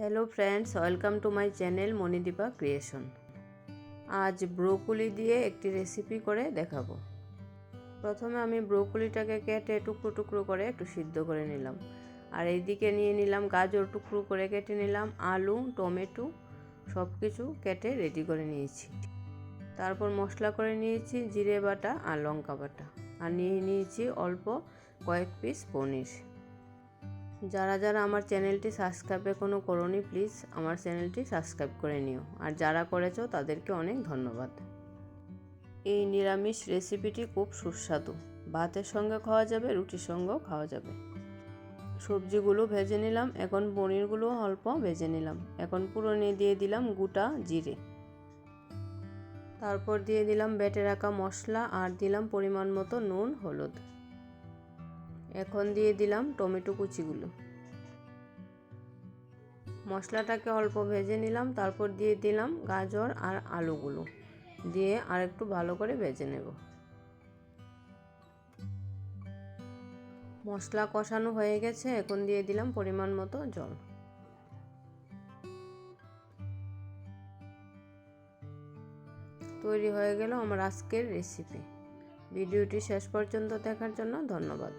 Hello friends, welcome to my channel Manidipa creation. আজ broccoli দিয়ে একটি রেসিপি করে দেখাবো। প্রথমে আমি ব্রোকলিটাকে কেটে টুকরো টুকরো করে একটু সিদ্ধ করে নিলাম। আর এইদিকে নিয়ে নিলাম গাজর, টুকরো করে কেটে নিলাম, আলু, টমেটো সব কিছু কেটে রেডি করে নিয়েছি। তারপর মশলা করে নিয়েছি জিরে বাটা আর লঙ্কা বাটা, আর নিয়ে নিয়েছি অল্প কয়েক পিস পনির। যারা যারা আমার চ্যানেলটি সাবস্ক্রাইব এখনও করোনি, প্লিজ আমার চ্যানেলটি সাবস্ক্রাইব করে নিও, আর যারা করেছো তাদেরকে অনেক ধন্যবাদ। এই নিরামিষ রেসিপিটি খুব সুস্বাদু, ভাতের সঙ্গে খাওয়া যাবে, রুটির সঙ্গেও খাওয়া যাবে। সবজিগুলো ভেজে নিলাম, এখন পনিরগুলো অল্প ভেজে নিলাম। এখন পুরনে দিয়ে দিলাম গোটা জিরে, তারপর দিয়ে দিলাম বেটে রাখা মশলা, আর দিলাম পরিমাণ মতো নুন, হলুদ। এখন দিয়ে দিলাম টমেটো কুচিগুলো। মশলাটাকে অল্প ভেজে নিলাম, তারপর দিয়ে দিলাম গাজর আর আলুগুলো, দিয়ে আর একটু ভালো করে ভেজে নেব। মশলা কষানো হয়ে গেছে, এখন দিয়ে দিলাম পরিমাণ মতো জল। তৈরি হয়ে গেল আমার আজকের রেসিপি। ভিডিওটি শেষ পর্যন্ত দেখার জন্য ধন্যবাদ।